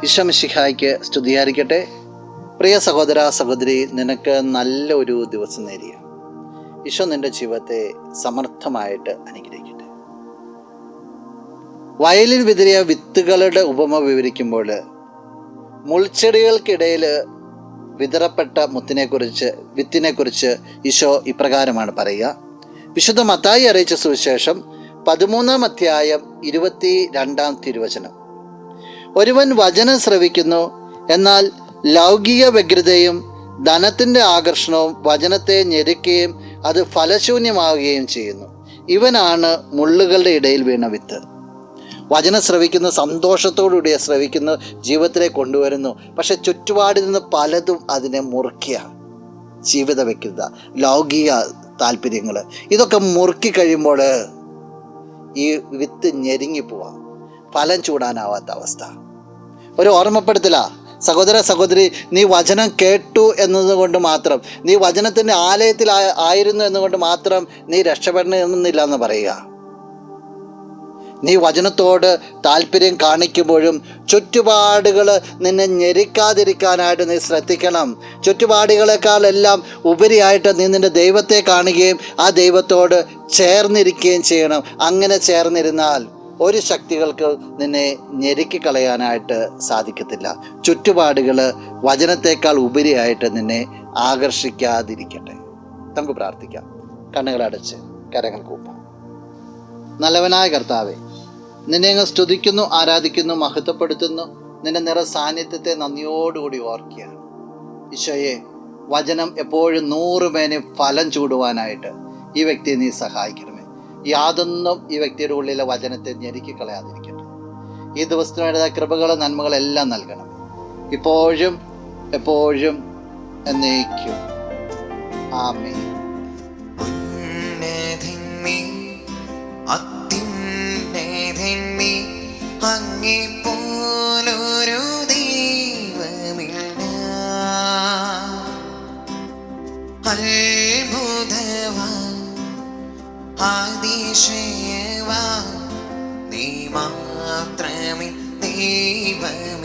ഈശോ മിശിഹായ്ക്ക് സ്തുതിയായിരിക്കട്ടെ. പ്രിയ സഹോദര സഹോദരി, നിനക്ക് നല്ല ഒരു ദിവസം നേരിയ ഈശോ നിന്റെ ജീവിതത്തെ സമർത്ഥമായിട്ട് അനുഗ്രഹിക്കട്ടെ. വയലിൽ വിതറിയ വിത്തുകളുടെ ഉപമ വിവരിക്കുമ്പോൾ മുൾച്ചെടികൾക്കിടയിൽ വിതറപ്പെട്ട വിത്തിനെക്കുറിച്ച് ഈശോ ഇപ്രകാരമാണ് പറയുക. വിശുദ്ധ മത്തായി അറിയിച്ച സുവിശേഷം 13-ാം അധ്യായം 22-ാം തിരുവചനം. ഒരുവൻ വചനം ശ്രവിക്കുന്നു, എന്നാൽ ലൗകിക വ്യഗ്രതയും ധനത്തിൻ്റെ ആകർഷണവും വചനത്തെ ഞെരുക്കുകയും അത് ഫലശൂന്യമാവുകയും ചെയ്യുന്നു. ഇവനാണ് മുള്ളുകളുടെ ഇടയിൽ വീണ വിത്ത്. വചനം ശ്രവിക്കുന്ന സന്തോഷത്തോടുകൂടി ശ്രവിക്കുന്നു, ജീവിതത്തിലേക്ക് കൊണ്ടുവരുന്നു. പക്ഷെ ചുറ്റുപാടിൽ നിന്ന് പലതും അതിനെ മുറുക്കിയ ജീവിത വ്യഗ്രത, ലൗകിക താല്പര്യങ്ങൾ, ഇതൊക്കെ മുറുക്കി കഴിയുമ്പോൾ ഈ വിത്ത് ഞെരുങ്ങിപ്പോവാം, ഫലം ചൂടാനാവാത്ത അവസ്ഥ. ഒരു ഓർമ്മപ്പെടുത്തല, സഹോദര സഹോദരി, നീ വചനം കേട്ടു എന്നതുകൊണ്ട് മാത്രം, നീ വചനത്തിൻ്റെ ആലയത്തിൽ ആയിരുന്നു എന്നുകൊണ്ട് മാത്രം നീ രക്ഷപ്പെടണമെന്നില്ല എന്ന് പറയുക. നീ വചനത്തോട് താല്പര്യം കാണിക്കുമ്പോഴും ചുറ്റുപാടുകൾ നിന്നെ ഞെരിക്കാതിരിക്കാനായിട്ട് നീ ശ്രദ്ധിക്കണം. ചുറ്റുപാടുകളെക്കാളെല്ലാം ഉപരിയായിട്ട് നീ നിൻ്റെ ദൈവത്തെ കാണുകയും ആ ദൈവത്തോട് ചേർന്നിരിക്കുകയും ചെയ്യണം. അങ്ങനെ ചേർന്നിരുന്നാൽ ഒരു ശക്തികൾക്ക് നിന്നെ ഞെരുക്കിക്കളയാനായിട്ട് സാധിക്കത്തില്ല. ചുറ്റുപാടുകൾ വചനത്തേക്കാൾ ഉപരിയായിട്ട് നിന്നെ ആകർഷിക്കാതിരിക്കട്ടെ. നമുക്ക് പ്രാർത്ഥിക്കാം. കണ്ണുകളടച്ച് കരങ്ങൾ കൂപ്പാം. നല്ലവനായ കർത്താവേ, നിന്നെ അങ്ങ് സ്തുതിക്കുന്നു, ആരാധിക്കുന്നു, മഹത്വപ്പെടുത്തുന്നു. നിന്റെ നിറ സാന്നിധ്യത്തെ നന്ദിയോടുകൂടി ഓർക്കുകയാണ്. ഈശോയെ, വചനം എപ്പോഴും 100 പേനെ ഫലം ചൂടുവാനായിട്ട് ഈ വ്യക്തിയെ നീ സഹായിക്കണമേ. യാതൊന്നും ഈ വ്യക്തിയുടെ ഉള്ളിലെ വചനത്തെ ഞെരുക്കി കളയാതിരിക്കട്ടെ. ഈ ദിവസത്തിനുവേണ്ട കൃപകളും നന്മകളെല്ലാം നൽകണം, ഇപ്പോഴും എപ്പോഴും എന്നേക്കും. ആമേൻ. അങ്ങേപ്പോലൊരു ദൈവമില്ല, അത്ഭുതവാൻ അതിശയവാൻ നീ മാത്രമേ ദൈവം.